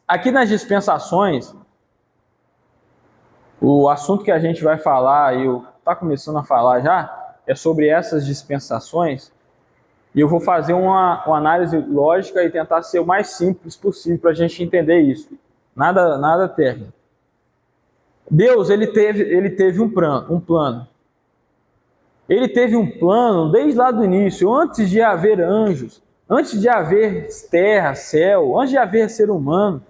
Aqui nas dispensações, o assunto que a gente vai falar, e eu está começando a falar já, é sobre essas dispensações, e eu vou fazer uma análise lógica e tentar ser o mais simples possível para a gente entender isso. Nada técnico. Deus, ele teve um plano. Ele teve um plano desde lá do início, antes de haver anjos, antes de haver terra, céu, antes de haver ser humano.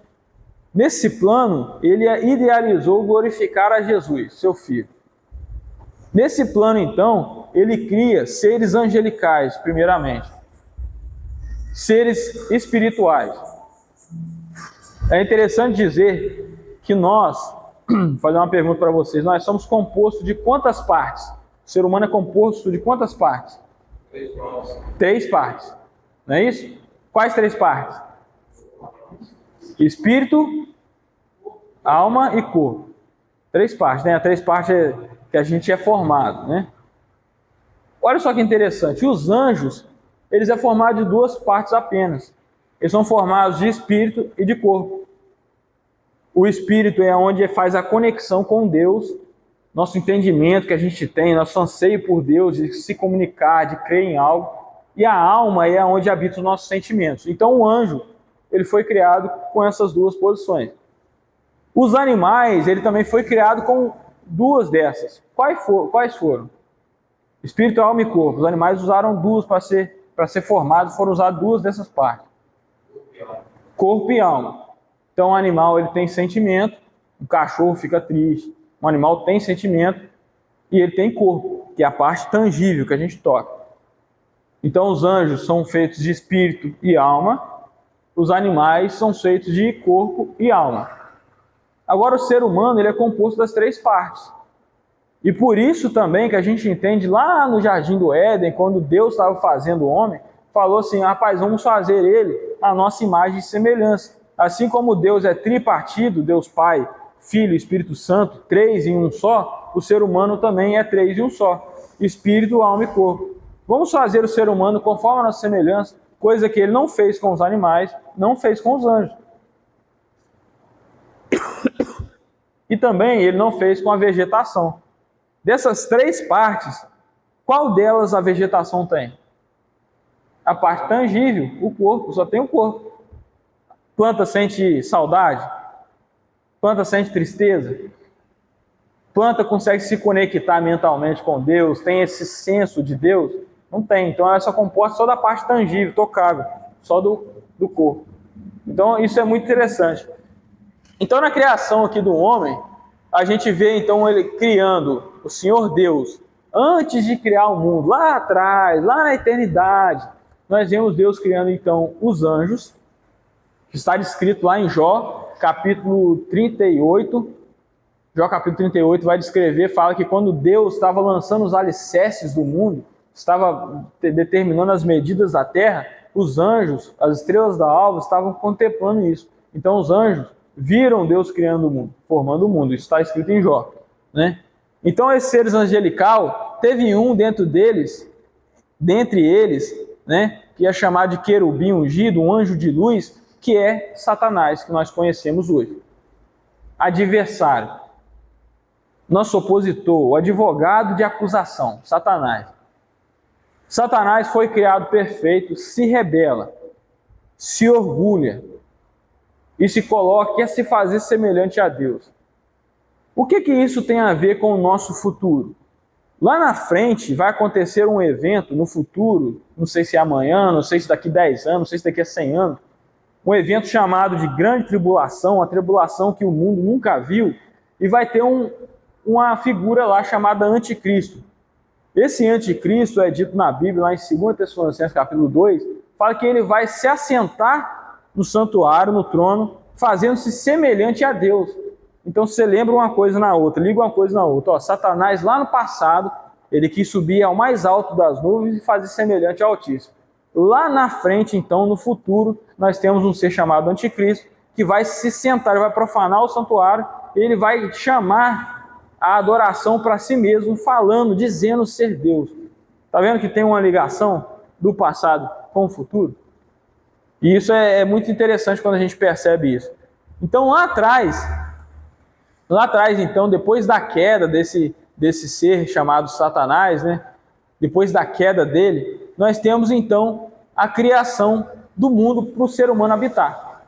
Nesse plano, ele idealizou glorificar a Jesus, seu filho. Nesse plano, então, ele cria seres angelicais, primeiramente. Seres espirituais. É interessante dizer que nós, vou fazer uma pergunta para vocês, nós somos compostos de quantas partes? O ser humano é composto de quantas partes? 3 partes. Não é isso? Quais 3 partes? Espírito, alma e corpo. 3 partes, né? 3 partes que a gente é formado, né? Olha só que interessante. Os anjos, eles é formado de 2 partes apenas. Eles são formados de espírito e de corpo. O espírito é onde faz a conexão com Deus, nosso entendimento que a gente tem, nosso anseio por Deus, de se comunicar, de crer em algo. E a alma é onde habitam os nossos sentimentos. Então o anjo, ele foi criado com essas 2 posições. Os animais, ele também foi criado com 2 dessas. Quais foram? Espírito, alma e corpo. Os animais usaram 2 para ser formados, foram usadas 2 dessas partes. Corpo e alma. Então o animal, ele tem sentimento, um cachorro fica triste, um animal tem sentimento e ele tem corpo, que é a parte tangível que a gente toca. Então os anjos são feitos de espírito e alma, os animais são feitos de corpo e alma. Agora o ser humano, ele é composto das 3 partes. E por isso também que a gente entende lá no Jardim do Éden, quando Deus estava fazendo o homem, falou assim, rapaz, vamos fazer ele a nossa imagem e semelhança. Assim como Deus é tripartido, Deus Pai, Filho e Espírito Santo, 3 em um só, o ser humano também é 3 em um só. Espírito, alma e corpo. Vamos fazer o ser humano conforme a nossa semelhança, coisa que ele não fez com os animais, não fez com os anjos. E também ele não fez com a vegetação. Dessas 3 partes, qual delas a vegetação tem? A parte tangível, o corpo, só tem o corpo. Planta sente saudade? Planta sente tristeza? Planta consegue se conectar mentalmente com Deus? Tem esse senso de Deus? Não tem. Então ela só comporta só da parte tangível, tocável, só do corpo. Então isso é muito interessante. Então na criação aqui do homem, a gente vê então ele criando o Senhor Deus, antes de criar o mundo, lá atrás, lá na eternidade, nós vemos Deus criando então os anjos, que está descrito lá em Jó, capítulo 38. Jó capítulo 38 vai descrever, fala que quando Deus estava lançando os alicerces do mundo, estava determinando as medidas da terra, os anjos, as estrelas da alva estavam contemplando isso. Então os anjos viram Deus criando o mundo, formando o mundo. Isso está escrito em Jó, né? Então esses seres angelical, teve um dentre eles, né, que é chamado de querubim ungido, um anjo de luz, que é Satanás, que nós conhecemos hoje. Adversário, nosso opositor, o advogado de acusação, Satanás. Satanás foi criado perfeito, se rebela, se orgulha e se coloca, quer se fazer semelhante a Deus. O que isso tem a ver com o nosso futuro? Lá na frente vai acontecer um evento no futuro, não sei se é amanhã, não sei se daqui a 10 anos, não sei se daqui a 100 anos, um evento chamado de grande tribulação, a tribulação que o mundo nunca viu, e vai ter uma figura lá chamada Anticristo. Esse Anticristo é dito na Bíblia, lá em 2 Tessalonicenses capítulo 2, fala que ele vai se assentar no santuário, no trono, fazendo-se semelhante a Deus. Então você lembra uma coisa na outra, liga uma coisa na outra. Ó, Satanás lá no passado, ele quis subir ao mais alto das nuvens e fazer semelhante ao Altíssimo. Lá na frente, então, no futuro, nós temos um ser chamado Anticristo, que vai se sentar, ele vai profanar o santuário, ele vai chamar a adoração para si mesmo, falando, dizendo ser Deus. Está vendo que tem uma ligação do passado com o futuro? E isso é muito interessante quando a gente percebe isso. Então lá atrás, então, depois da queda desse ser chamado Satanás, né? Depois da queda dele, nós temos então a criação do mundo para o ser humano habitar.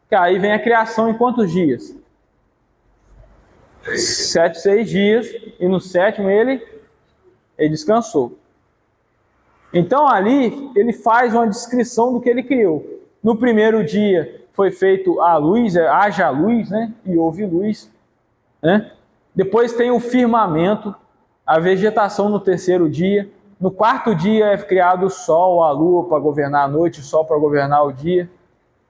Que aí vem a criação em quantos dias? 7, 6 dias, e no sétimo ele descansou. Então ali ele faz uma descrição do que ele criou. No primeiro dia foi feito a luz, haja luz, né? E houve luz, né? Depois tem o firmamento, a vegetação no terceiro dia. No quarto dia é criado o sol, a lua para governar a noite, o sol para governar o dia.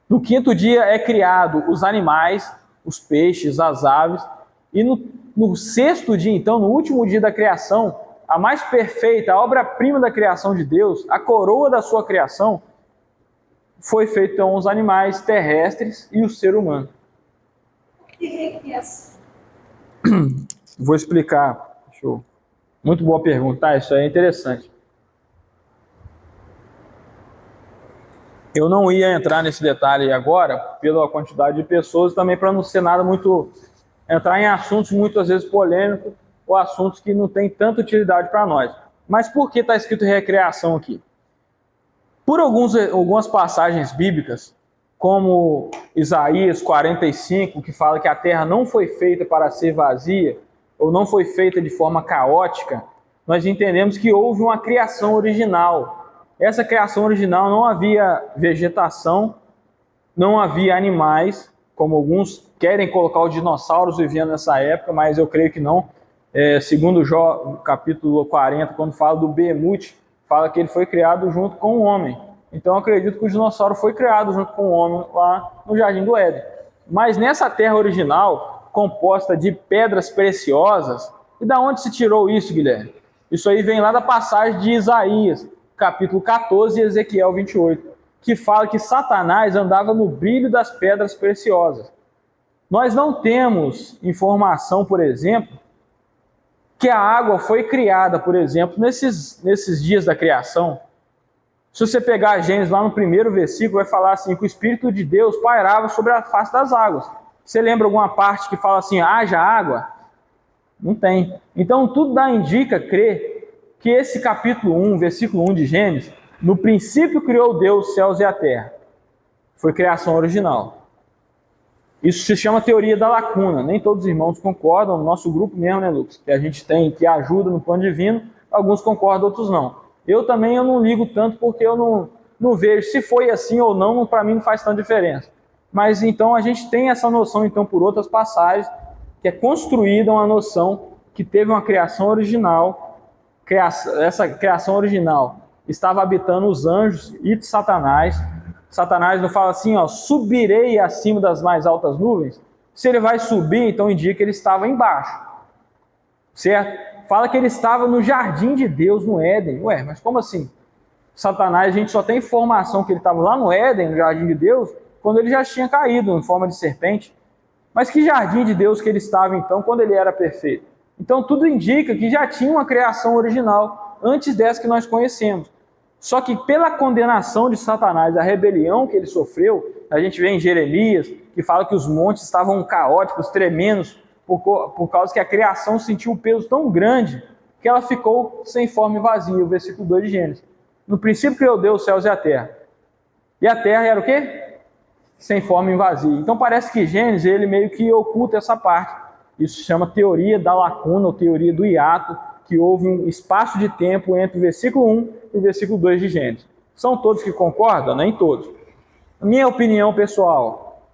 No quinto dia é criado os animais, os peixes, as aves. E no sexto dia, então, no último dia da criação, a mais perfeita, a obra-prima da criação de Deus, a coroa da sua criação, foi feito então os animais terrestres e o ser humano. Que recriação? Vou explicar. Muito boa pergunta, isso aí é interessante. Eu não ia entrar nesse detalhe agora, pela quantidade de pessoas, também para não ser nada muito... entrar em assuntos muitas vezes polêmicos, ou assuntos que não têm tanta utilidade para nós. Mas por que está escrito recriação aqui? Por algumas passagens bíblicas, como Isaías 45, que fala que a terra não foi feita para ser vazia, ou não foi feita de forma caótica, nós entendemos que houve uma criação original. Essa criação original não havia vegetação, não havia animais, como alguns querem colocar os dinossauros vivendo nessa época, mas eu creio que não. Segundo Jó, capítulo 40, quando fala do Behemoth, fala que ele foi criado junto com o homem. Então eu acredito que o dinossauro foi criado junto com o homem lá no Jardim do Éden. Mas nessa terra original, composta de pedras preciosas, e da onde se tirou isso, Guilherme? Isso aí vem lá da passagem de Isaías, capítulo 14 e Ezequiel 28, que fala que Satanás andava no brilho das pedras preciosas. Nós não temos informação, por exemplo, que a água foi criada, por exemplo, nesses dias da criação. Se você pegar Gênesis lá no primeiro versículo, vai falar assim, que o Espírito de Deus pairava sobre a face das águas. Você lembra alguma parte que fala assim, haja água? Não tem. Então tudo indica crer que esse capítulo 1, versículo 1 de Gênesis, no princípio criou Deus os céus e a terra. Foi criação original. Isso se chama teoria da lacuna. Nem todos os irmãos concordam, no nosso grupo mesmo, né, Lucas? Que a gente tem, que ajuda no plano divino, alguns concordam, outros não. Eu também não ligo tanto porque eu não vejo se foi assim ou não, para mim não faz tanta diferença. Mas então a gente tem essa noção, então, por outras passagens, que é construída uma noção que teve uma criação original, essa criação original estava habitando os anjos e de Satanás. Satanás não fala assim, ó, subirei acima das mais altas nuvens. Se ele vai subir, então indica que ele estava embaixo, certo? Fala que ele estava no jardim de Deus, no Éden. Ué, mas como assim? Satanás, a gente só tem informação que ele estava lá no Éden, no jardim de Deus, quando ele já tinha caído em forma de serpente. Mas que jardim de Deus que ele estava então, quando ele era perfeito? Então tudo indica que já tinha uma criação original, antes dessa que nós conhecemos. Só que pela condenação de Satanás, a rebelião que ele sofreu, a gente vê em Jeremias, que fala que os montes estavam caóticos, tremendos, por causa que a criação sentiu um peso tão grande, que ela ficou sem forma e vazia, o versículo 2 de Gênesis. No princípio criou Deus os céus e a terra. E a terra era o quê? Sem forma e vazia. Então parece que Gênesis, ele meio que oculta essa parte. Isso se chama teoria da lacuna, ou teoria do hiato, que houve um espaço de tempo entre o versículo 1 e o versículo 2 de Gênesis. São todos que concordam? Nem todos. Minha opinião pessoal,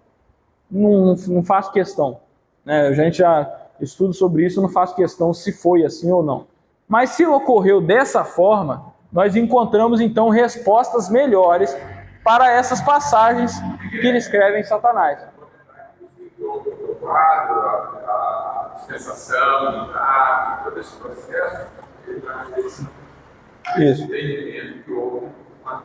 não faço questão. A gente já estuda sobre isso, não faço questão se foi assim ou não. Mas se ocorreu dessa forma, nós encontramos então respostas melhores para essas passagens que ele escreve em Satanás. A dispensação, todo esse processo, isso. Entendimento que houve uma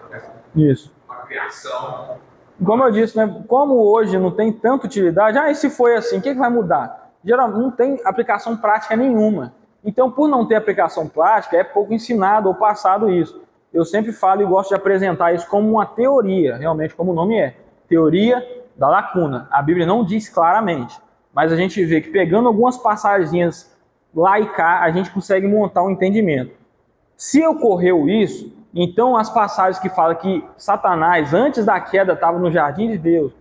criação. Como eu disse, né, como hoje não tem tanta utilidade, e se foi assim, o que vai mudar? Geralmente não tem aplicação prática nenhuma. Então, por não ter aplicação prática, é pouco ensinado ou passado isso. Eu sempre falo e gosto de apresentar isso como uma teoria, realmente como o nome é. Teoria Da lacuna. A Bíblia não diz claramente, mas a gente vê que pegando algumas passagens lá e cá, a gente consegue montar um entendimento. Se ocorreu isso, então as passagens que falam que Satanás, antes da queda, estava no jardim de Deus,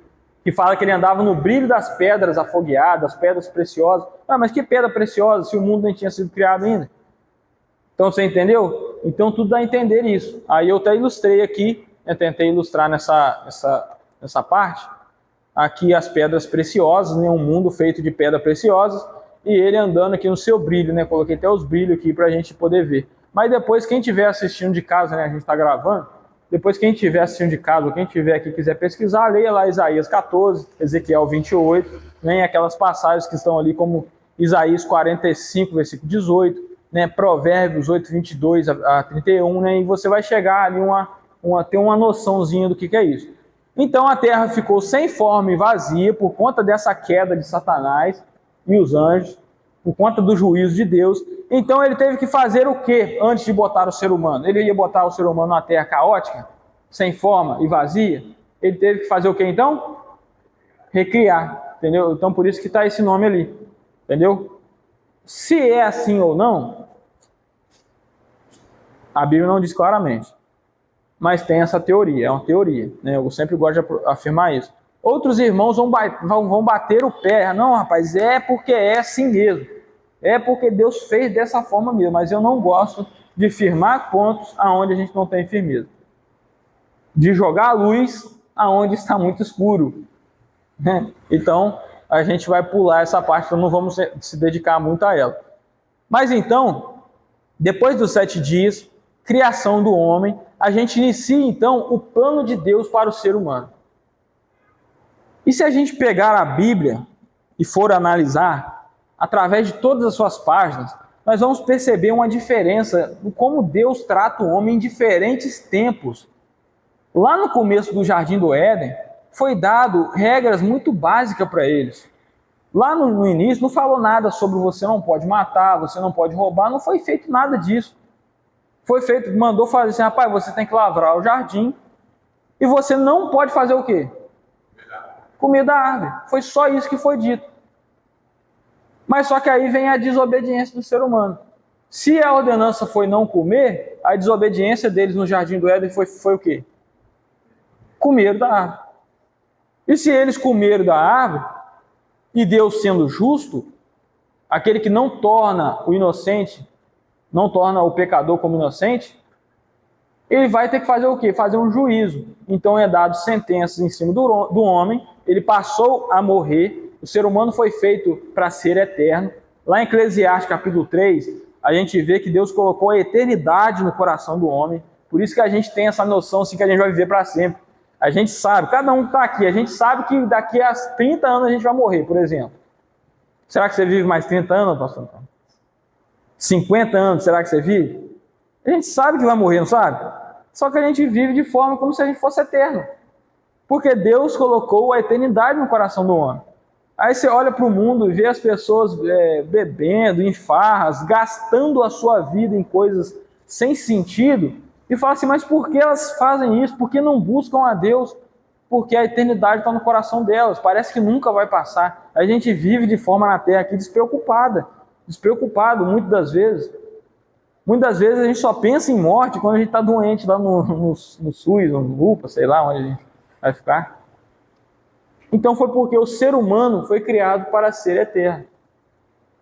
que fala que ele andava no brilho das pedras afogueadas, pedras preciosas. Ah, mas que pedra preciosa se o mundo nem tinha sido criado ainda? Então você entendeu? Então tudo dá a entender isso. Aí eu até ilustrei aqui, eu tentei ilustrar nessa parte, aqui as pedras preciosas, né, um mundo feito de pedras preciosas, e ele andando aqui no seu brilho, né? Coloquei até os brilhos aqui para a gente poder ver. Mas depois, quem estiver assistindo de casa, né, a gente está gravando, depois quem estiver assistindo de casa, ou quem estiver aqui quiser pesquisar, leia lá Isaías 14, Ezequiel 28, né, aquelas passagens que estão ali como Isaías 45, versículo 18, né, Provérbios 8, 22 a 31, né, e você vai chegar ali ter uma noçãozinha do que é isso. Então a terra ficou sem forma e vazia por conta dessa queda de Satanás e os anjos, por conta do juízo de Deus. Então ele teve que fazer o que antes de botar o ser humano? Ele ia botar o ser humano numa terra caótica, sem forma e vazia? Ele teve que fazer o que então? Recriar, entendeu? Então por isso que está esse nome ali, entendeu? Se é assim ou não, a Bíblia não diz claramente, mas tem essa teoria, é uma teoria, né? Eu sempre gosto de afirmar isso. Outros irmãos vão bater o pé. Não, rapaz, é porque é assim mesmo. É porque Deus fez dessa forma mesmo. Mas eu não gosto de firmar pontos aonde a gente não tem firmeza. De jogar a luz aonde está muito escuro. Então, a gente vai pular essa parte, então não vamos se dedicar muito a ela. Mas então, depois dos 7 dias, criação do homem, a gente inicia então o plano de Deus para o ser humano. E se a gente pegar a Bíblia e for analisar, através de todas as suas páginas, nós vamos perceber uma diferença no como Deus trata o homem em diferentes tempos. Lá no começo do Jardim do Éden, foi dado regras muito básicas para eles. Lá no início não falou nada sobre você não pode matar, você não pode roubar, não foi feito nada disso. Foi feito, mandou fazer assim, rapaz, você tem que lavrar o jardim e você não pode fazer o quê? Comer da árvore. Foi só isso que foi dito. Mas só que aí vem a desobediência do ser humano. Se a ordenança foi não comer, a desobediência deles no Jardim do Éden foi o quê? Comer da árvore. E se eles comeram da árvore, e Deus sendo justo, aquele que não torna o inocente, não torna o pecador como inocente, ele vai ter que fazer o quê? Fazer um juízo. Então é dado sentenças em cima do homem, ele passou a morrer, o ser humano foi feito para ser eterno. Lá em Eclesiastes capítulo 3, a gente vê que Deus colocou a eternidade no coração do homem, por isso que a gente tem essa noção assim, que a gente vai viver para sempre. A gente sabe, cada um que está aqui, a gente sabe que daqui a 30 anos a gente vai morrer, por exemplo. Será que você vive mais 30 anos, pastor Antônio? 50 anos, será que você vive? A gente sabe que vai morrer, não sabe? Só que a gente vive de forma como se a gente fosse eterno. Porque Deus colocou a eternidade no coração do homem. Aí você olha para o mundo e vê as pessoas bebendo, em farras, gastando a sua vida em coisas sem sentido, e fala assim, mas por que elas fazem isso? Por que não buscam a Deus? Porque a eternidade está no coração delas, parece que nunca vai passar. A gente vive de forma na terra aqui despreocupado, muitas das vezes. Muitas vezes a gente só pensa em morte quando a gente está doente lá no SUS, no UPA, sei lá onde a gente vai ficar. Então foi porque o ser humano foi criado para ser eterno.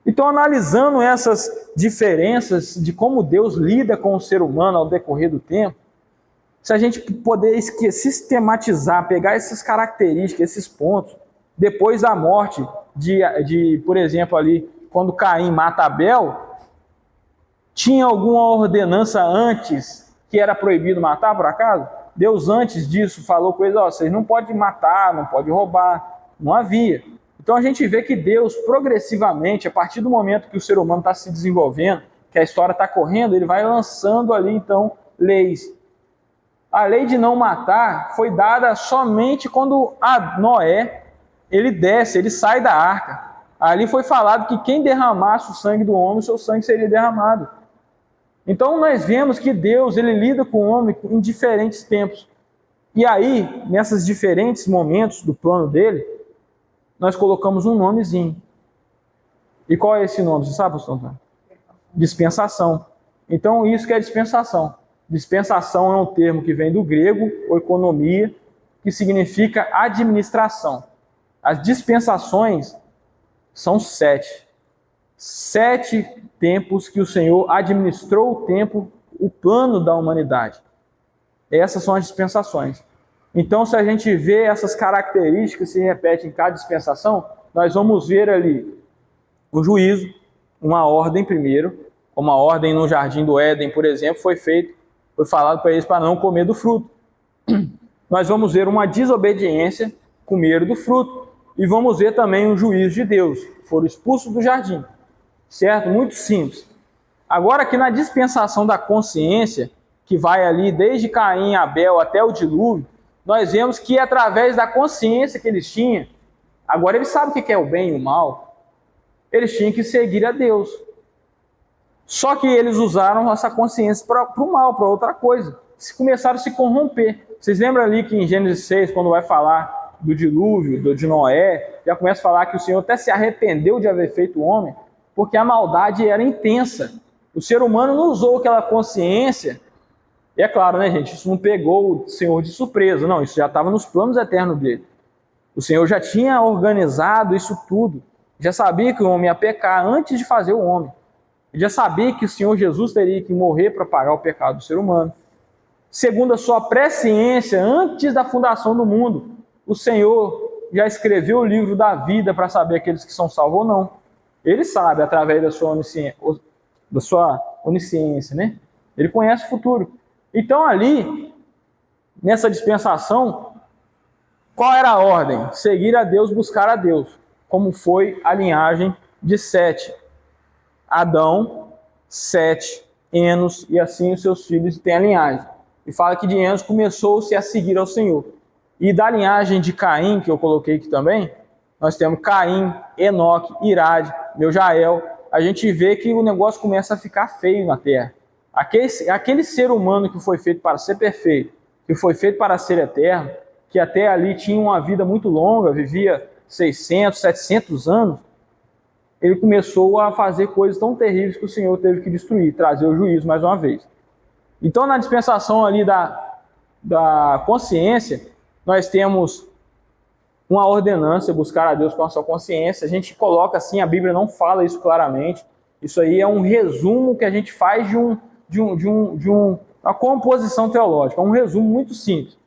Então, analisando essas diferenças de como Deus lida com o ser humano ao decorrer do tempo, se a gente poder sistematizar, pegar essas características, esses pontos, depois da morte por exemplo, ali, quando Caim mata Abel, tinha alguma ordenança antes que era proibido matar, por acaso? Deus antes disso falou com eles, vocês não podem matar, não podem roubar, não havia. Então a gente vê que Deus progressivamente, a partir do momento que o ser humano está se desenvolvendo, que a história está correndo, ele vai lançando ali então leis. A lei de não matar foi dada somente quando Noé, ele desce, ele sai da arca. Ali foi falado que quem derramasse o sangue do homem, o seu sangue seria derramado. Então nós vemos que Deus, ele lida com o homem em diferentes tempos. E aí, nesses diferentes momentos do plano dele, nós colocamos um nomezinho. E qual é esse nome? Você sabe, pastor Antônio? Dispensação. Então, isso que é dispensação. Dispensação é um termo que vem do grego, ou economia, que significa administração. As dispensações são 7. 7 tempos que o Senhor administrou o tempo, o plano da humanidade. Essas são as dispensações. Então, se a gente vê essas características que se repetem em cada dispensação, nós vamos ver ali o juízo, uma ordem primeiro, como a ordem no Jardim do Éden, por exemplo, foi falado para eles para não comer do fruto. Nós vamos ver uma desobediência, comer do fruto, e vamos ver também o juízo de Deus, foram expulsos do jardim, certo? Muito simples. Agora aqui na dispensação da consciência, que vai ali desde Caim e Abel até o dilúvio, nós vemos que através da consciência que eles tinham, agora eles sabem o que é o bem e o mal, eles tinham que seguir a Deus. Só que eles usaram essa consciência para o mal, para outra coisa. Começaram a se corromper. Vocês lembram ali que em Gênesis 6, quando vai falar do dilúvio, de Noé, já começa a falar que o Senhor até se arrependeu de haver feito o homem, porque a maldade era intensa. O ser humano não usou aquela consciência. E é claro, né, gente, isso não pegou o Senhor de surpresa, não, isso já estava nos planos eternos dele. O Senhor já tinha organizado isso tudo, já sabia que o homem ia pecar antes de fazer o homem. Ele já sabia que o Senhor Jesus teria que morrer para pagar o pecado do ser humano. Segundo a sua presciência, antes da fundação do mundo, o Senhor já escreveu o livro da vida para saber aqueles que são salvos ou não. Ele sabe através da sua onisciência, né? Ele conhece o futuro. Então ali, nessa dispensação, qual era a ordem? Seguir a Deus, buscar a Deus, como foi a linhagem de Sete. Adão, Sete, Enos e assim os seus filhos têm a linhagem. E fala que de Enos começou-se a seguir ao Senhor. E da linhagem de Caim, que eu coloquei aqui também, nós temos Caim, Enoque, Irade, Meujael. A gente vê que o negócio começa a ficar feio na terra. Aquele ser humano que foi feito para ser perfeito, que foi feito para ser eterno, que até ali tinha uma vida muito longa, vivia 600, 700 anos, ele começou a fazer coisas tão terríveis que o Senhor teve que destruir, trazer o juízo mais uma vez. Então, na dispensação ali da consciência, nós temos uma ordenança, buscar a Deus com a sua consciência. A gente coloca assim, a Bíblia não fala isso claramente. Isso aí é um resumo que a gente faz de uma composição teológica, um resumo muito simples.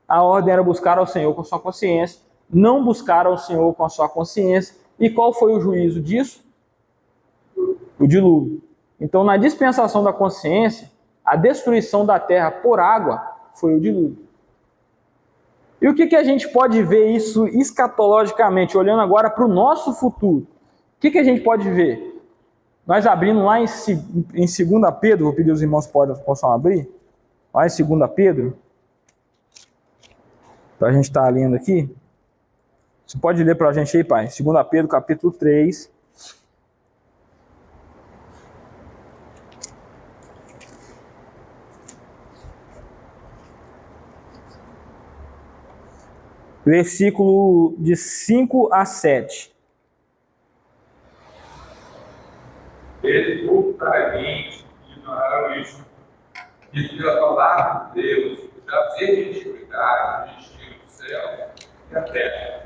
A ordem era buscar ao Senhor com a sua consciência, não buscar ao Senhor com a sua consciência. E qual foi o juízo disso? O dilúvio. Então, na dispensação da consciência, a destruição da terra por água foi o dilúvio. E o que a gente pode ver isso escatologicamente, olhando agora para o nosso futuro? O que a gente pode ver? Nós abrimos lá em 2 Pedro, vou pedir os irmãos possam abrir, lá em 2 Pedro, para a gente estar lendo aqui. Você pode ler para a gente aí, pai? 2 Pedro, capítulo 3. Versículo de 5 a 7. Eles voluntariamente ignoraram isso, e pela palavra de Deus, já veio de iniquidade, o destino do céu e a terra,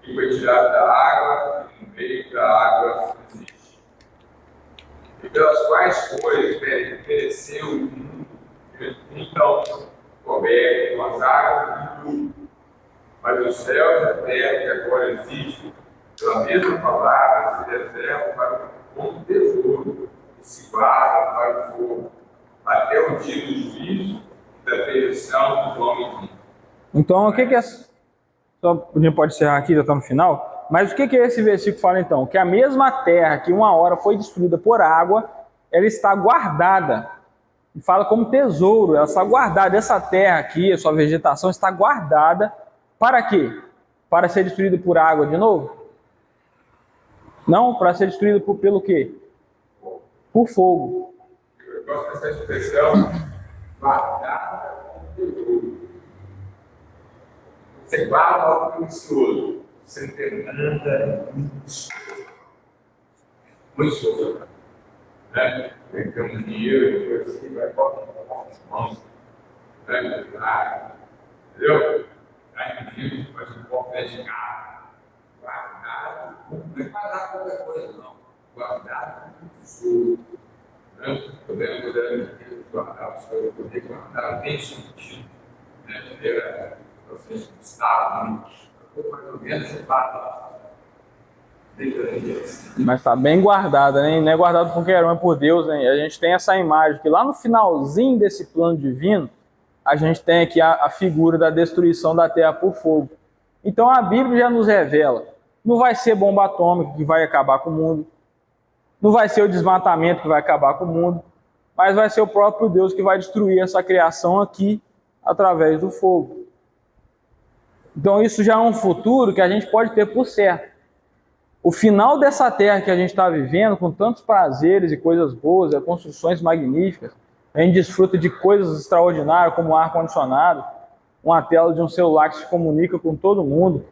e foi tirado da água, e no meio da água existe. E pelas quais coisas pereceu o mundo, então, coberto com as águas e tudo. Mas os céus e a terra que agora existem, pela mesma palavra, se reservam para um tesouro, e se guardam para o fogo, até o dia do juízo e da perdição dos homens. Então, o que é... Só a gente pode encerrar aqui, já está no final. Mas o que esse versículo fala então? Que a mesma terra que uma hora foi destruída por água, ela está guardada. E fala como tesouro, ela está guardada. Essa terra aqui, a sua vegetação está guardada. Para quê? Para ser destruída por água de novo? Não, para ser destruída pelo quê? Por fogo. Eu gosto dessa expressão, guardada com tesouro. Você guarda algo precioso. Você não tem nada muito sobre. Né? Pegamos dinheiro e depois você vai colocar nas mãos. Né? Entendeu? Aí dinheiro faz um pouco de carro. Guardado, não é guardar qualquer coisa, não. Guardado muito tesouro. Podemos guardar as coisas, poder guardar bem sentido. Né? Vocês gostaram muito. Mais ou menos você fala. Mas está bem guardada, né? Não é guardado por qualquer um, é por Deus, né? A gente tem essa imagem que lá no finalzinho desse plano divino, a gente tem aqui a figura da destruição da terra por fogo. Então a Bíblia já nos revela, não vai ser bomba atômica que vai acabar com o mundo, não vai ser o desmatamento que vai acabar com o mundo, mas vai ser o próprio Deus que vai destruir essa criação aqui através do fogo. Então isso já é um futuro que a gente pode ter por certo. O final dessa terra que a gente está vivendo, com tantos prazeres e coisas boas, construções magníficas, a gente desfruta de coisas extraordinárias como ar-condicionado, uma tela de um celular que se comunica com todo mundo,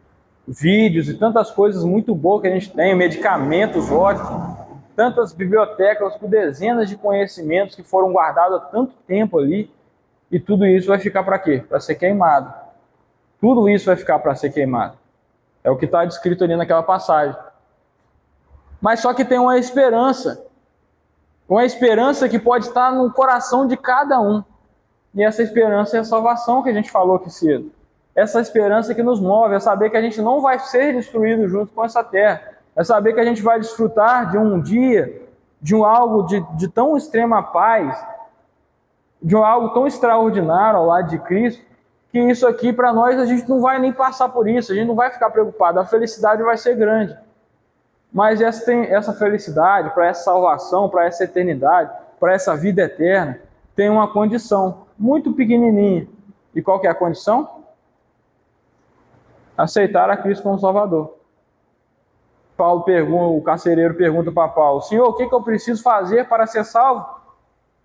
vídeos e tantas coisas muito boas que a gente tem, medicamentos ótimos, tantas bibliotecas com dezenas de conhecimentos que foram guardados há tanto tempo ali, e tudo isso vai ficar para quê? Para ser queimado. Tudo isso vai ficar para ser queimado. É o que está descrito ali naquela passagem. Mas só que tem uma esperança que pode estar no coração de cada um. E essa esperança é a salvação que a gente falou aqui cedo. Essa esperança que nos move, é saber que a gente não vai ser destruído junto com essa terra. É saber que a gente vai desfrutar de um dia, de um algo de tão extrema paz, de um algo tão extraordinário ao lado de Cristo, que isso aqui para nós a gente não vai nem passar por isso, a gente não vai ficar preocupado, a felicidade vai ser grande. Mas essa felicidade, para essa salvação, para essa eternidade, para essa vida eterna, tem uma condição muito pequenininha. E qual que é a condição? Aceitar a Cristo como Salvador. O carcereiro pergunta para Paulo: Senhor, o que eu preciso fazer para ser salvo?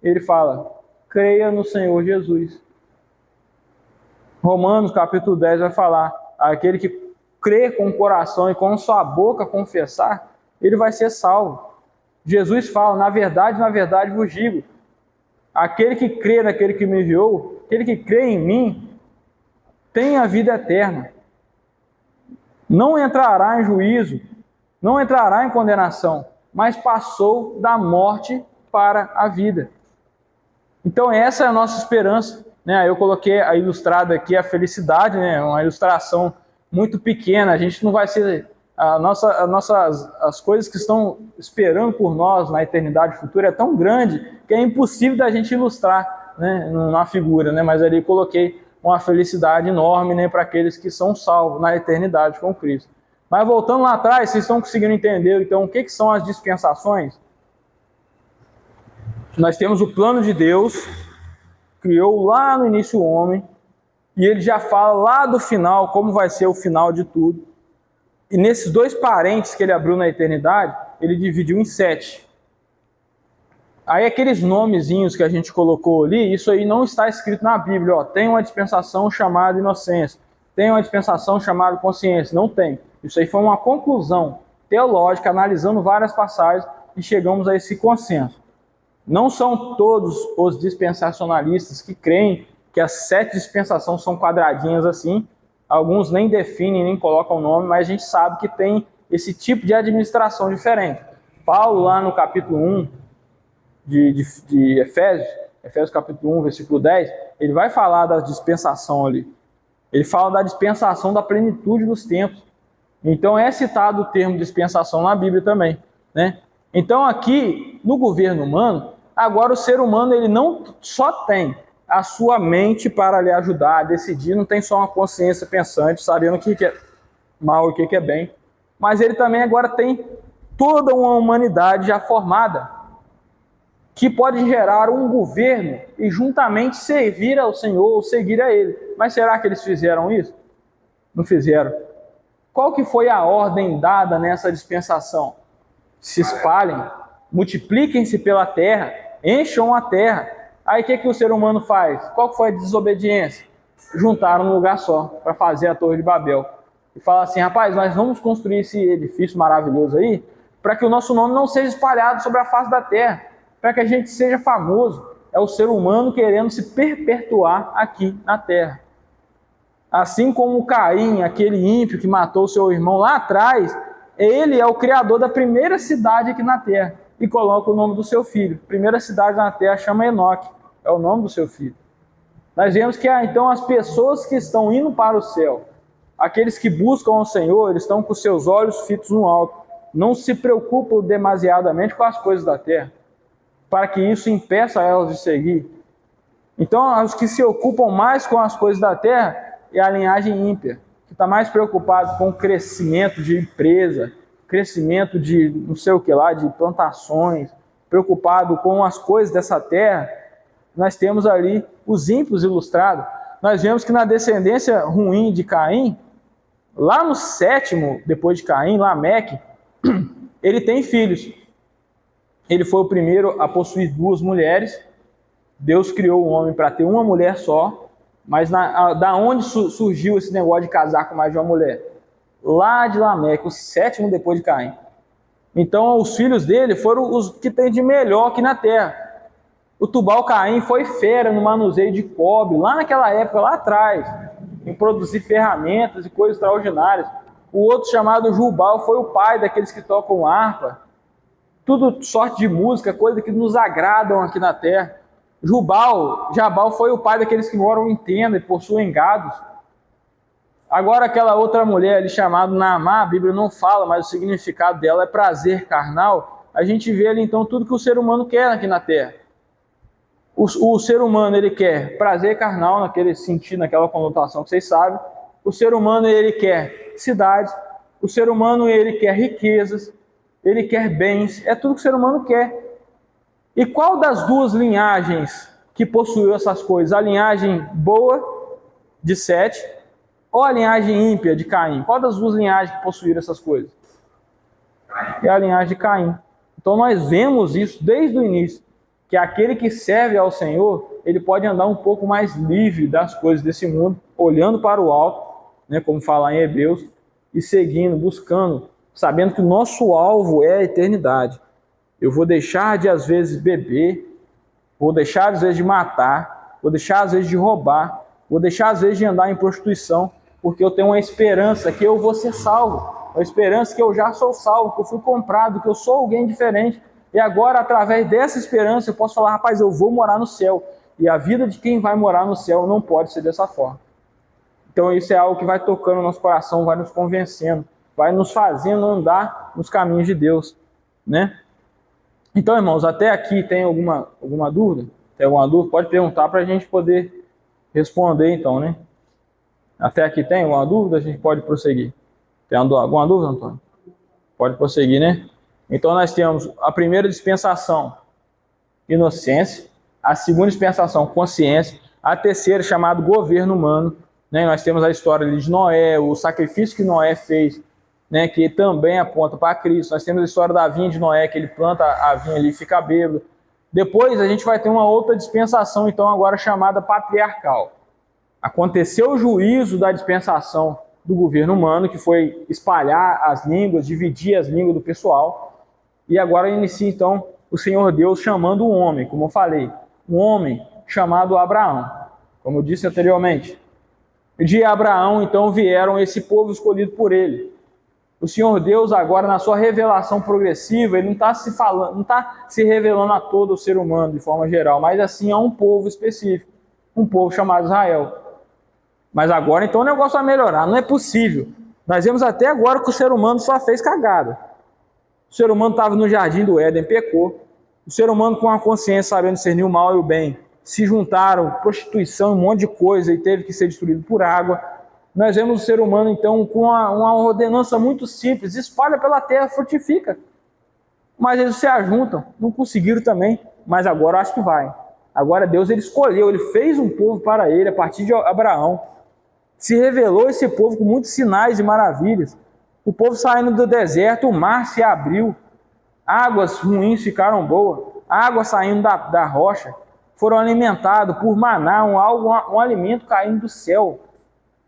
Ele fala: creia no Senhor Jesus. Romanos capítulo 10 vai falar: aquele que crer com o coração e com sua boca confessar, ele vai ser salvo. Jesus fala: na verdade vos digo, aquele que crê naquele que me enviou, aquele que crê em mim, tem a vida eterna. Não entrará em juízo, não entrará em condenação, mas passou da morte para a vida. Então essa é a nossa esperança, né? Eu coloquei a ilustrada aqui a felicidade, né? Uma ilustração muito pequena. A gente não vai ser as coisas que estão esperando por nós na eternidade futura é tão grande que é impossível da gente ilustrar, né, na figura, né? Mas ali coloquei uma felicidade enorme, né, para aqueles que são salvos na eternidade com Cristo. Mas voltando lá atrás, vocês estão conseguindo entender então o que são as dispensações? Nós temos o plano de Deus, criou lá no início o homem, e ele já fala lá do final, como vai ser o final de tudo. E nesses 2 parênteses que ele abriu na eternidade, ele dividiu em 7. Aí aqueles nomezinhos que a gente colocou ali, isso aí não está escrito na Bíblia. Ó, tem uma dispensação chamada inocência, tem uma dispensação chamada consciência. Não tem. Isso aí foi uma conclusão teológica, analisando várias passagens, e chegamos a esse consenso. Não são todos os dispensacionalistas que creem que as 7 dispensações são quadradinhas assim. Alguns nem definem, nem colocam o nome, mas a gente sabe que tem esse tipo de administração diferente. Paulo, lá no capítulo 1 de Efésios capítulo 1, versículo 10, ele vai falar da dispensação ali. Ele fala da dispensação da plenitude dos tempos. Então é citado o termo dispensação na Bíblia também, né? Então aqui, no governo humano, agora o ser humano ele não só tem a sua mente para lhe ajudar a decidir, não tem só uma consciência pensante, sabendo o que é mal e o que é bem, mas ele também agora tem toda uma humanidade já formada, que pode gerar um governo e juntamente servir ao Senhor ou seguir a Ele. Mas será que eles fizeram isso? Não fizeram. Qual que foi a ordem dada nessa dispensação? Se espalhem, multipliquem-se pela terra, encham a terra. Aí o que o ser humano faz? Qual foi a desobediência? juntaram num lugar só para fazer a Torre de Babel. E falaram assim: rapaz, nós vamos construir esse edifício maravilhoso aí para que o nosso nome não seja espalhado sobre a face da terra, para que a gente seja famoso. É o ser humano querendo se perpetuar aqui na terra. Assim como Caim, aquele ímpio que matou seu irmão lá atrás, ele é o criador da primeira cidade aqui na terra e coloca o nome do seu filho. A primeira cidade na terra chama Enoque, é o nome do seu filho. Nós vemos que então as pessoas que estão indo para o céu, aqueles que buscam ao Senhor, eles estão com seus olhos fitos no alto, não se preocupam demasiadamente com as coisas da terra, para que isso impeça elas de seguir. Então, os que se ocupam mais com as coisas da terra é a linhagem ímpia, que está mais preocupado com o crescimento de empresa, crescimento de não sei o que lá, de plantações, preocupado com as coisas dessa terra. Nós temos ali os ímpios ilustrados. Nós vemos que na descendência ruim de Caim, lá no sétimo, depois de Caim, Lameque, ele tem filhos. Ele foi o primeiro a possuir 2 mulheres. Deus criou o homem para ter uma mulher só, mas da onde surgiu esse negócio de casar com mais de uma mulher? Lá de Lameque, o sétimo depois de Caim. Então os filhos dele foram os que tem de melhor aqui na terra. O Tubal-Caim foi fera no manuseio de cobre, lá naquela época, lá atrás, em produzir ferramentas e coisas extraordinárias. O outro, chamado Jubal, foi o pai daqueles que tocam harpa. Tudo sorte de música, coisa que nos agradam aqui na terra. Jabal foi o pai daqueles que moram em tenda e possuem gados. Agora aquela outra mulher ali chamada Naamá, a Bíblia não fala, mas o significado dela é prazer carnal. A gente vê ali então tudo que o ser humano quer aqui na terra. O ser humano, ele quer prazer carnal, naquele sentido, naquela conotação que vocês sabem. O ser humano, ele quer cidades. O ser humano, ele quer riquezas. Ele quer bens. É tudo que o ser humano quer. E qual das 2 linhagens que possuiu essas coisas? A linhagem boa, de Sete, ou a linhagem ímpia, de Caim? Qual das 2 linhagens que possuíram essas coisas? É a linhagem de Caim. Então nós vemos isso desde o início, que aquele que serve ao Senhor, ele pode andar um pouco mais livre das coisas desse mundo, olhando para o alto, né, como fala em Hebreus, e seguindo, buscando, sabendo que o nosso alvo é a eternidade. Eu vou deixar de, às vezes, beber, vou deixar, às vezes, de matar, vou deixar, às vezes, de roubar, vou deixar, às vezes, de andar em prostituição, porque eu tenho uma esperança que eu vou ser salvo, uma esperança que eu já sou salvo, que eu fui comprado, que eu sou alguém diferente. E agora, através dessa esperança, eu posso falar: rapaz, eu vou morar no céu. E a vida de quem vai morar no céu não pode ser dessa forma. Então isso é algo que vai tocando no nosso coração, vai nos convencendo, vai nos fazendo andar nos caminhos de Deus, né? Então, irmãos, até aqui tem alguma dúvida? Tem alguma dúvida? Pode perguntar para a gente poder responder, então, né? Até aqui tem alguma dúvida? A gente pode prosseguir. Tem alguma dúvida, Antônio? Pode prosseguir, né? Então nós temos a primeira dispensação, inocência, a segunda dispensação, consciência, a terceira, chamado governo humano, né? Nós temos a história ali de Noé, o sacrifício que Noé fez, né? Que também aponta para Cristo. Nós temos a história da vinha de Noé, que ele planta a vinha ali e fica bêbado. Depois a gente vai ter uma outra dispensação, então agora chamada patriarcal. Aconteceu o juízo da dispensação do governo humano, que foi espalhar as línguas, dividir as línguas do pessoal. E agora inicia, então, o Senhor Deus chamando um homem, como eu falei, um homem chamado Abraão, como eu disse anteriormente. De Abraão, então, vieram esse povo escolhido por ele. O Senhor Deus, agora, na sua revelação progressiva, ele não está se revelando a todo o ser humano, de forma geral, mas assim a um povo específico, um povo chamado Israel. Mas agora, então, o negócio vai melhorar, não é possível. Nós vemos até agora que o ser humano só fez cagada. O ser humano estava no jardim do Éden, pecou. O ser humano, com a consciência, sabendo discernir o mal e o bem, se juntaram, prostituição, um monte de coisa, e teve que ser destruído por água. Nós vemos o ser humano, então, com uma ordenança muito simples: espalha pela terra, frutifica. Mas eles se ajuntam, não conseguiram também, mas agora acho que vai. Agora Deus, ele escolheu, ele fez um povo para ele, a partir de Abraão. Se revelou esse povo com muitos sinais e maravilhas. O povo saindo do deserto, o mar se abriu, águas ruins ficaram boas, água saindo da rocha, foram alimentados por maná, um alimento caindo do céu,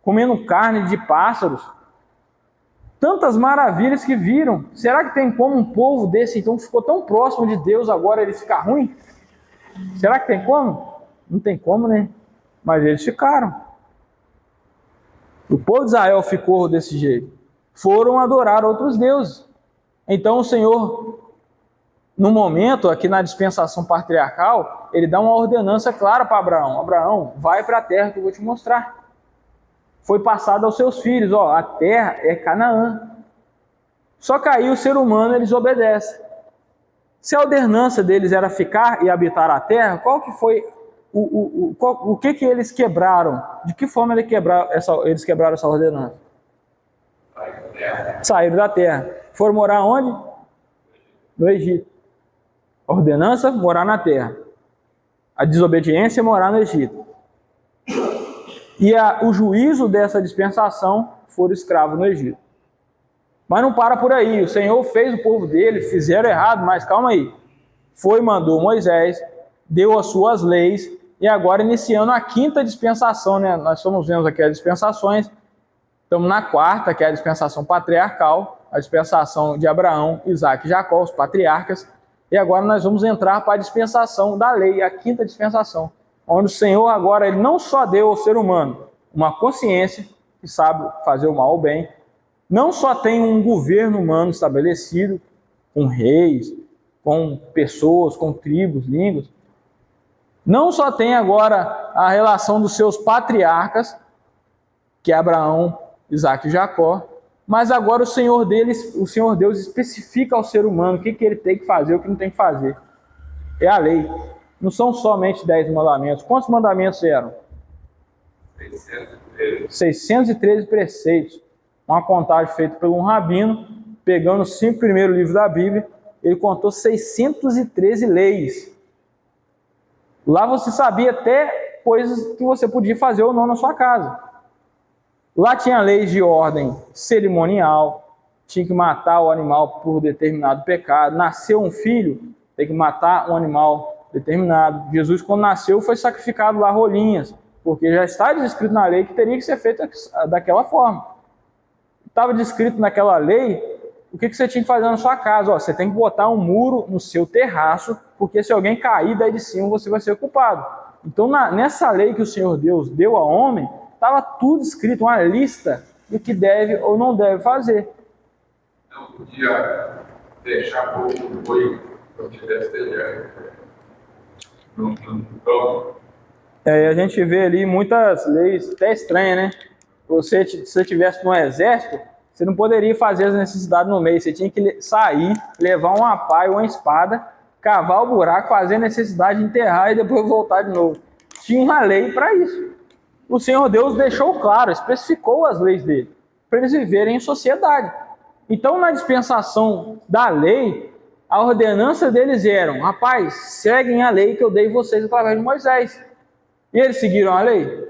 comendo carne de pássaros. Tantas maravilhas que viram. Será que tem como um povo desse, então, que ficou tão próximo de Deus, agora ele ficar ruim? Será que tem como? Não tem como, né? Mas eles ficaram. O povo de Israel ficou desse jeito. Foram adorar outros deuses. Então o Senhor, no momento, aqui na dispensação patriarcal, ele dá uma ordenança clara para Abraão. Abraão, vai para a terra que eu vou te mostrar. Foi passado aos seus filhos, ó, a terra é Canaã. Só que aí o ser humano, eles obedecem. Se a ordenança deles era ficar e habitar a terra, qual que foi o que eles quebraram? De que forma eles quebraram essa ordenança? Saíram da terra. Foram morar onde? No Egito. A ordenança, morar na terra. A desobediência, morar no Egito. E o juízo dessa dispensação, foram escravos no Egito. Mas não para por aí. O Senhor fez o povo dele, fizeram errado, mas calma aí. Mandou Moisés, deu as suas leis, e agora iniciando a quinta dispensação, né? Nós estamos vendo aqui as dispensações. Estamos na quarta, que é a dispensação patriarcal, a dispensação de Abraão, Isaac e Jacó, os patriarcas. E agora nós vamos entrar para a dispensação da lei, a quinta dispensação, onde o Senhor agora ele não só deu ao ser humano uma consciência que sabe fazer o mal ou o bem, não só tem um governo humano estabelecido, com reis, com pessoas, com tribos, línguas, não só tem agora a relação dos seus patriarcas, que é Abraão, Isaac e Jacó, mas agora o Senhor Deus especifica ao ser humano o que ele tem que fazer, o que não tem que fazer. É a lei. Não são somente 10 mandamentos. Quantos mandamentos eram? 613 preceitos. Uma contagem feita por um rabino, pegando os 5 primeiros livros da Bíblia, ele contou 613 leis. Lá você sabia até coisas que você podia fazer ou não na sua casa. Lá tinha leis de ordem cerimonial, tinha que matar o animal por determinado pecado. Nasceu um filho, tem que matar um animal determinado. Jesus, quando nasceu, foi sacrificado lá rolinhas, porque já está descrito na lei que teria que ser feito daquela forma. Estava descrito naquela lei o que você tinha que fazer na sua casa. Ó, você tem que botar um muro no seu terraço, porque se alguém cair daí de cima, você vai ser culpado. Então, nessa lei que o Senhor Deus deu ao homem, estava tudo escrito, uma lista do que deve ou não deve fazer. Não podia deixar o boi quando tivesse telhado. A gente vê ali muitas leis até estranhas, né? Se você estivesse no exército, você não poderia fazer as necessidades no meio. Você tinha que sair, levar uma pá e uma espada, cavar o buraco, fazer a necessidade, enterrar e depois voltar de novo. Tinha uma lei para isso. O Senhor Deus deixou claro, especificou as leis dele, para eles viverem em sociedade. Então, na dispensação da lei, a ordenança deles era: rapaz, seguem a lei que eu dei vocês através de Moisés. E eles seguiram a lei?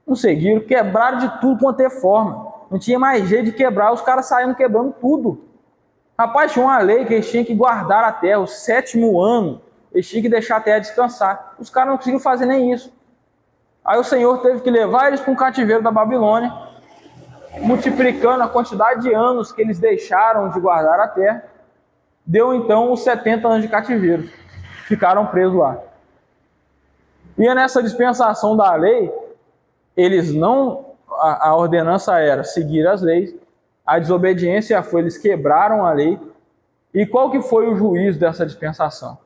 Não seguiram, quebraram de tudo quanto é forma. Não tinha mais jeito de quebrar, os caras saíram quebrando tudo. Rapaz, tinha uma lei que eles tinham que guardar a terra, o 7º ano, eles tinham que deixar a terra descansar. Os caras não conseguiram fazer nem isso. Aí o Senhor teve que levar eles para um cativeiro da Babilônia, multiplicando a quantidade de anos que eles deixaram de guardar a terra. Deu então os 70 anos de cativeiro. Ficaram presos lá. E nessa dispensação da lei, eles não... A ordenança era seguir as leis, a desobediência foi, eles quebraram a lei. E qual que foi o juízo dessa dispensação?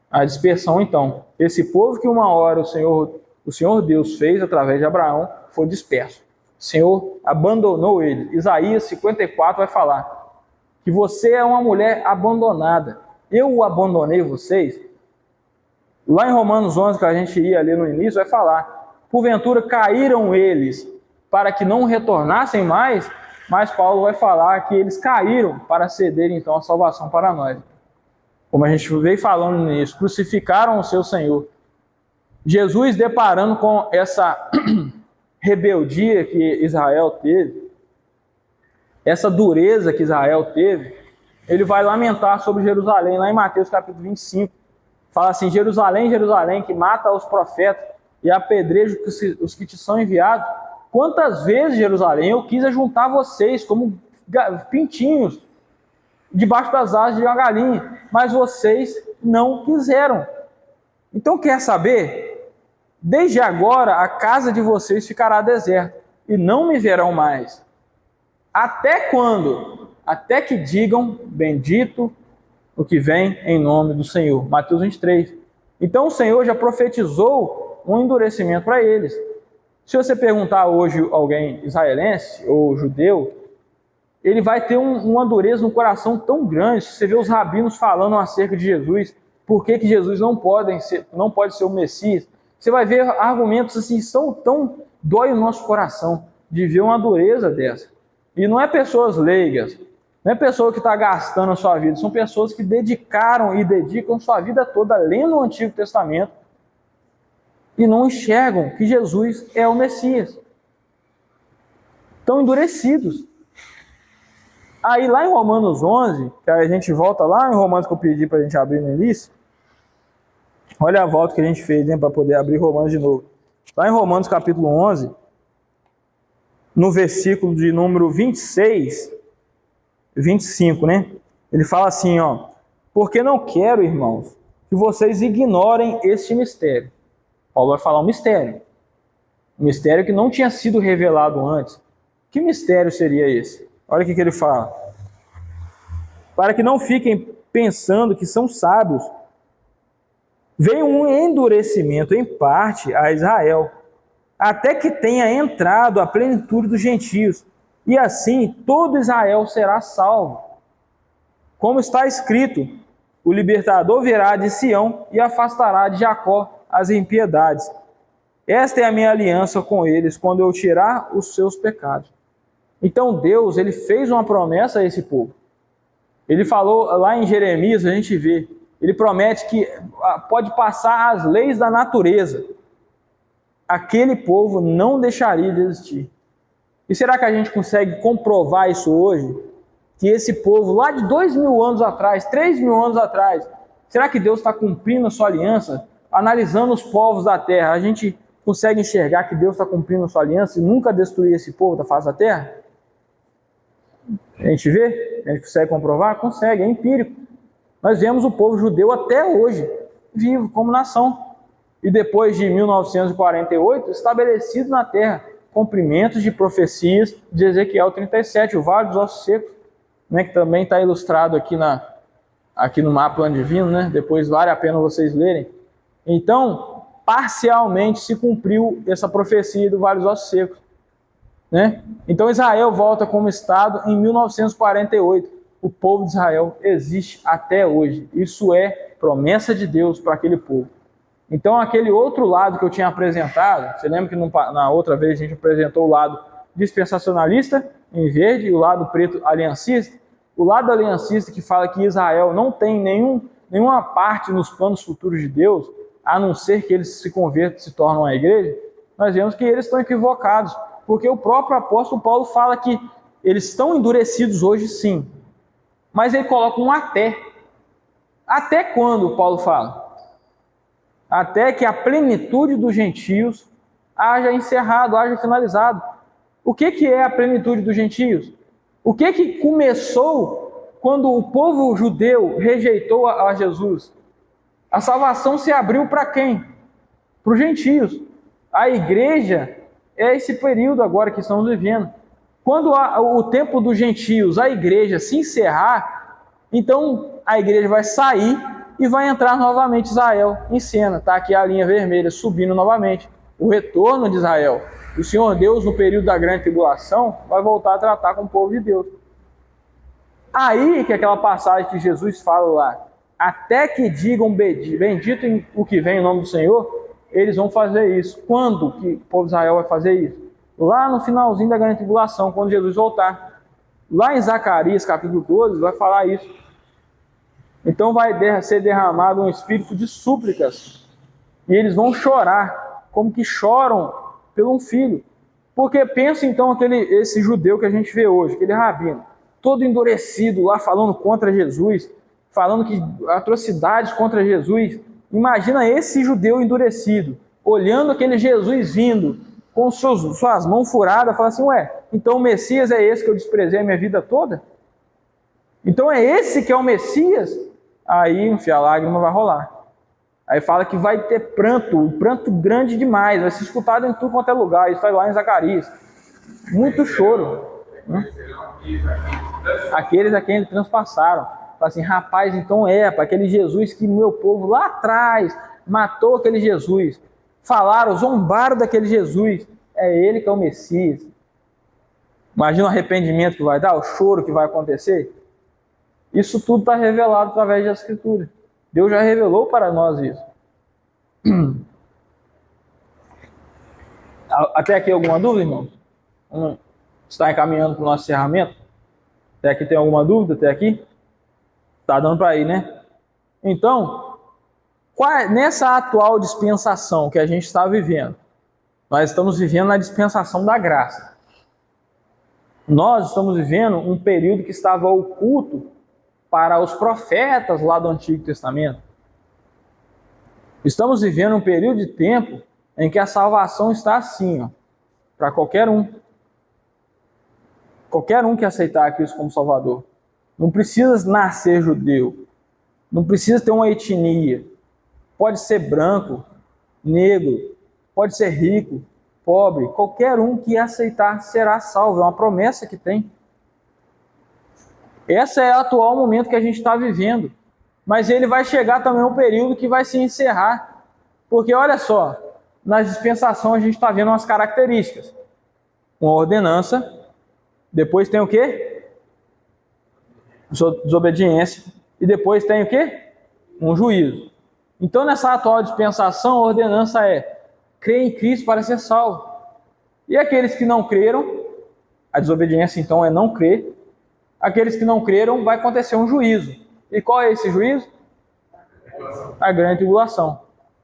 A dispersão, então. Esse povo que uma hora o Senhor Deus fez através de Abraão foi disperso. O Senhor abandonou ele. Isaías 54 vai falar que você é uma mulher abandonada. Eu abandonei vocês. Lá em Romanos 11, que a gente ia ali no início, vai falar: porventura caíram eles para que não retornassem mais, mas Paulo vai falar que eles caíram para cederem então a salvação para nós. Como a gente veio falando nisso, crucificaram o seu Senhor. Jesus, deparando com essa rebeldia que Israel teve, essa dureza que Israel teve, ele vai lamentar sobre Jerusalém, lá em Mateus capítulo 25. Fala assim: Jerusalém, Jerusalém, que mata os profetas e apedreja os que te são enviados. Quantas vezes, Jerusalém, eu quis juntar vocês como pintinhos debaixo das asas de uma galinha, mas vocês não quiseram. Então, quer saber? Desde agora a casa de vocês ficará deserta e não me verão mais. Até quando? Até que digam: bendito o que vem em nome do Senhor. Mateus 23. Então o Senhor já profetizou um endurecimento para eles. Se você perguntar hoje a alguém israelense ou judeu, ele vai ter uma dureza no coração tão grande. Se você vê os rabinos falando acerca de Jesus, por que Jesus não pode ser o Messias, você vai ver argumentos assim, tão dói o nosso coração de ver uma dureza dessa. E não é pessoas leigas, não é pessoa que está gastando a sua vida, são pessoas que dedicaram e dedicam sua vida toda lendo o Antigo Testamento e não enxergam que Jesus é o Messias. Estão endurecidos. Aí lá em Romanos 11, que a gente volta lá em Romanos que eu pedi para a gente abrir no início, olha a volta que a gente fez, para poder abrir Romanos de novo. Lá em Romanos capítulo 11, no versículo de número 26, 25, né? Ele fala assim, ó: porque não quero, irmãos, que vocês ignorem este mistério. Paulo vai falar um mistério que não tinha sido revelado antes. Que mistério seria esse? Olha o que ele fala: para que não fiquem pensando que são sábios, veio um endurecimento em parte a Israel, até que tenha entrado a plenitude dos gentios, e assim todo Israel será salvo. Como está escrito: o libertador virá de Sião e afastará de Jacó as impiedades. Esta é a minha aliança com eles, quando eu tirar os seus pecados. Então Deus, ele fez uma promessa a esse povo. Ele falou lá em Jeremias, a gente vê, ele promete que pode passar as leis da natureza, aquele povo não deixaria de existir. E será que a gente consegue comprovar isso hoje? Que esse povo lá de 2.000 anos atrás, 3.000 anos atrás, será que Deus está cumprindo a sua aliança? Analisando os povos da terra, a gente consegue enxergar que Deus está cumprindo a sua aliança e nunca destruir esse povo da face da terra? A gente vê? A gente consegue comprovar? Consegue, é empírico. Nós vemos o povo judeu até hoje, vivo como nação. E depois de 1948, estabelecido na terra, cumprimentos de profecias de Ezequiel 37, o Vale dos Ossos Secos, né, que também está ilustrado aqui no mapa divino, né? Depois vale a pena vocês lerem. Então, parcialmente se cumpriu essa profecia do Vale dos Ossos Secos, né? Então Israel volta como Estado em 1948. O povo de Israel existe até hoje. Isso é promessa de Deus para aquele povo. Então aquele outro lado que eu tinha apresentado, você lembra que na outra vez a gente apresentou o lado dispensacionalista em verde e o lado preto aliancista? O lado aliancista que fala que Israel não tem nenhuma parte nos planos futuros de Deus, a não ser que eles se convertam e se tornem a igreja, nós vemos que eles estão equivocados, porque o próprio apóstolo Paulo fala que eles estão endurecidos hoje sim, mas ele coloca um até. Até quando, Paulo fala? Até que a plenitude dos gentios haja encerrado, haja finalizado. O que é a plenitude dos gentios? O que começou quando o povo judeu rejeitou a Jesus? A salvação se abriu para quem? Para os gentios. A igreja é esse período agora que estamos vivendo. Quando o tempo dos gentios, a igreja se encerrar, então a igreja vai sair e vai entrar novamente Israel em cena. Está aqui a linha vermelha subindo novamente. O retorno de Israel. O Senhor Deus, no período da grande tribulação, vai voltar a tratar com o povo de Deus. Aí que aquela passagem que Jesus fala lá, até que digam bendito o que vem em nome do Senhor, eles vão fazer isso. Quando que o povo de Israel vai fazer isso? Lá no finalzinho da grande tribulação, quando Jesus voltar. Lá em Zacarias, capítulo 12, vai falar isso. Então vai ser derramado um espírito de súplicas. E eles vão chorar, como que choram pelo um filho. Porque pensa então esse judeu que a gente vê hoje, aquele rabino, todo endurecido lá falando contra Jesus, falando que atrocidades contra Jesus, Imagina esse judeu endurecido, olhando aquele Jesus vindo, com suas mãos furadas, falando assim, ué, então o Messias é esse que eu desprezei a minha vida toda? Então é esse que é o Messias? Aí, enfim, a lágrima vai rolar. Aí fala que vai ter pranto, um pranto grande demais, vai ser escutado em tudo quanto é lugar. Isso está lá em Zacarias. Muito choro. Aqueles a quem ele transpassaram. Fala assim, rapaz, então para aquele Jesus que meu povo lá atrás matou aquele Jesus. Falaram, zombaram daquele Jesus. É ele que é o Messias. Imagina o arrependimento que vai dar, o choro que vai acontecer. Isso tudo está revelado através da Escritura. Deus já revelou para nós isso. Até aqui alguma dúvida, irmão? Está encaminhando para o nosso encerramento? Até aqui tem alguma dúvida? Até aqui? Está dando para ir, né? Então, nessa atual dispensação que a gente está vivendo, nós estamos vivendo na dispensação da graça. Nós estamos vivendo um período que estava oculto para os profetas lá do Antigo Testamento. Estamos vivendo um período de tempo em que a salvação está assim, para qualquer um. Qualquer um que aceitar Cristo como Salvador. Não precisa nascer judeu. Não precisa ter uma etnia. Pode ser branco, negro, pode ser rico, pobre. Qualquer um que aceitar será salvo. É uma promessa que tem. Esse é o atual momento que a gente está vivendo. Mas ele vai chegar também um período que vai se encerrar. Porque olha só, na dispensação a gente está vendo umas características. Uma ordenança, depois tem o quê? Desobediência. E depois tem o quê? Um juízo. Então nessa atual dispensação a ordenança é crer em Cristo para ser salvo. E aqueles que não creram, a desobediência então é não crer. Aqueles que não creram, vai acontecer um juízo. E qual é esse juízo? A grande tribulação.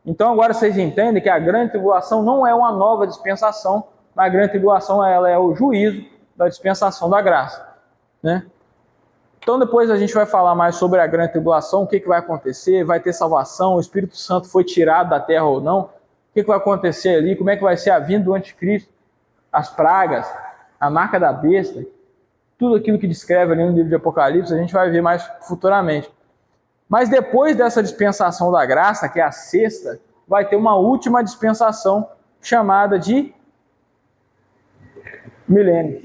Então agora vocês entendem que a grande tribulação não é uma nova dispensação, mas a grande tribulação ela é o juízo da dispensação da graça. Né? Então depois a gente vai falar mais sobre a grande tribulação, o que vai acontecer, vai ter salvação, o Espírito Santo foi tirado da terra ou não, o que vai acontecer ali, como é que vai ser a vinda do anticristo, as pragas, a marca da besta, tudo aquilo que descreve ali no livro de Apocalipse, a gente vai ver mais futuramente. Mas depois dessa dispensação da graça, que é a sexta, vai ter uma última dispensação chamada de milênio.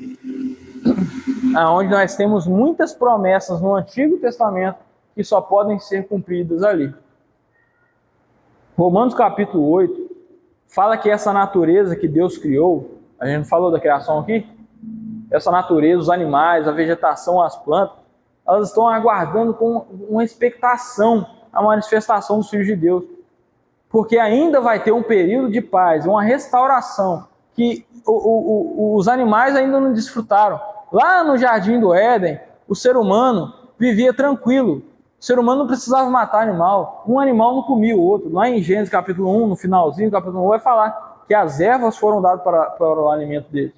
Onde nós temos muitas promessas no Antigo Testamento que só podem ser cumpridas ali. Romanos capítulo 8 fala que essa natureza que Deus criou, a gente não falou da criação aqui? Essa natureza, os animais, a vegetação, as plantas, elas estão aguardando com uma expectação a manifestação dos filhos de Deus. Porque ainda vai ter um período de paz, uma restauração, que os animais ainda não desfrutaram. Lá no Jardim do Éden, o ser humano vivia tranquilo. O ser humano não precisava matar animal. Um animal não comia o outro. Lá em Gênesis capítulo 1, no finalzinho do capítulo 1, vai falar que as ervas foram dadas para o alimento deles.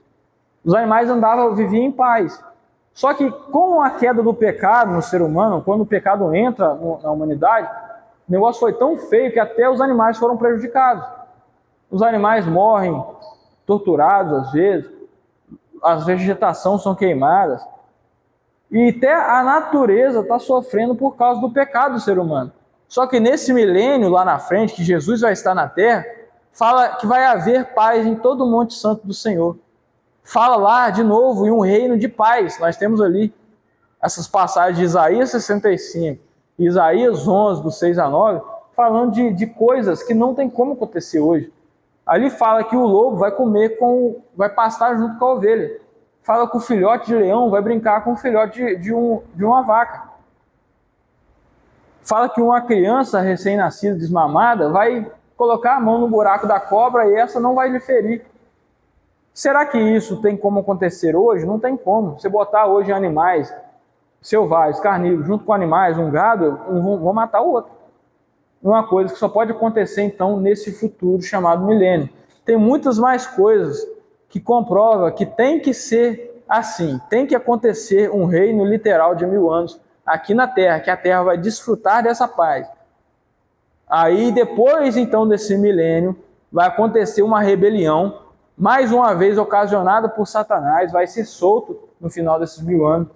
Os animais viviam em paz. Só que com a queda do pecado no ser humano, quando o pecado entra na humanidade, o negócio foi tão feio que até os animais foram prejudicados. Os animais morrem torturados às vezes, as vegetações são queimadas, e até a natureza está sofrendo por causa do pecado do ser humano. Só que nesse milênio lá na frente, que Jesus vai estar na terra, fala que vai haver paz em todo o Monte Santo do Senhor. Fala lá de novo em um reino de paz. Nós temos ali essas passagens de Isaías 65 e Isaías 11, do 6 a 9, falando de coisas que não tem como acontecer hoje. Ali fala que o lobo vai pastar junto com a ovelha. Fala que o filhote de leão vai brincar com o filhote de uma vaca. Fala que uma criança recém-nascida, desmamada, vai colocar a mão no buraco da cobra e essa não vai lhe ferir. Será que isso tem como acontecer hoje? Não tem como. Você botar hoje animais selvagens, carnívoros, junto com animais, um gado, um vão matar o outro. Uma coisa que só pode acontecer, então, nesse futuro chamado milênio. Tem muitas mais coisas que comprovam que tem que ser assim. Tem que acontecer um reino literal de 1000 anos aqui na Terra, que a Terra vai desfrutar dessa paz. Aí depois então desse milênio vai acontecer uma rebelião, mais uma vez ocasionada por Satanás, vai ser solto no final desses 1000 anos,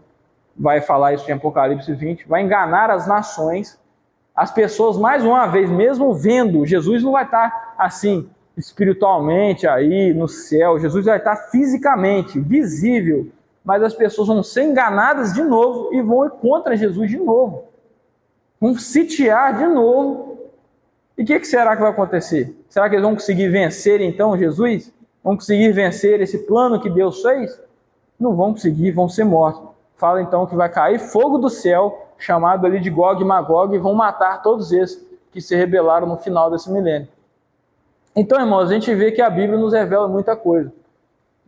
vai falar isso em Apocalipse 20, vai enganar as nações, as pessoas mais uma vez, mesmo vendo, Jesus não vai estar assim, espiritualmente aí no céu, Jesus vai estar fisicamente, visível, mas as pessoas vão ser enganadas de novo e vão ir contra Jesus de novo, vão sitiar de novo. E o que será que vai acontecer? Será que eles vão conseguir vencer então Jesus? Vão conseguir vencer esse plano que Deus fez? Não vão conseguir, vão ser mortos. Fala então que vai cair fogo do céu, chamado ali de Gog e Magog, e vão matar todos esses que se rebelaram no final desse milênio. Então, irmãos, a gente vê que a Bíblia nos revela muita coisa.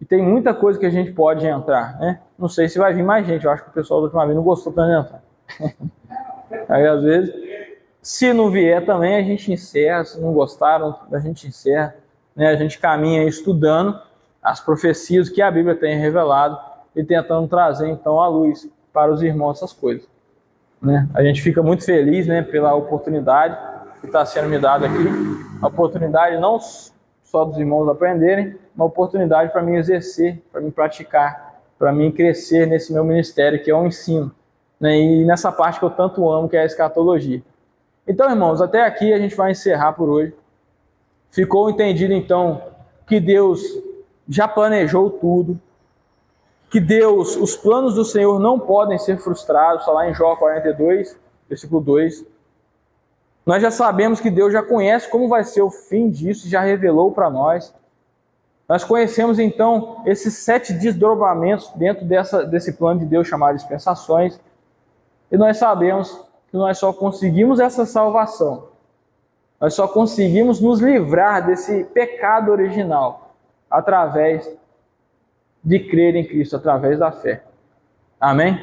E tem muita coisa que a gente pode entrar, né? Não sei se vai vir mais gente, eu acho que o pessoal da última vez não gostou para entrar. Aí, às vezes, se não vier também, a gente encerra. Se não gostaram, a gente encerra. Né? A gente caminha estudando as profecias que a Bíblia tem revelado e tentando trazer, então, à luz para os irmãos essas coisas. Né? A gente fica muito feliz, né, pela oportunidade que está sendo me dada aqui. A oportunidade não só dos irmãos aprenderem, uma oportunidade para mim exercer, para mim praticar, para mim crescer nesse meu ministério, que é o ensino. Né? E nessa parte que eu tanto amo, que é a escatologia. Então, irmãos, até aqui a gente vai encerrar por hoje. Ficou entendido, então, que Deus já planejou tudo, que Deus, os planos do Senhor não podem ser frustrados, está lá em Jó 42, versículo 2. Nós já sabemos que Deus já conhece como vai ser o fim disso, já revelou para nós. Nós conhecemos, então, esses 7 desdobramentos dentro desse plano de Deus chamado dispensações, e nós sabemos que nós só conseguimos essa salvação, nós só conseguimos nos livrar desse pecado original através de crer em Cristo, através da fé. Amém?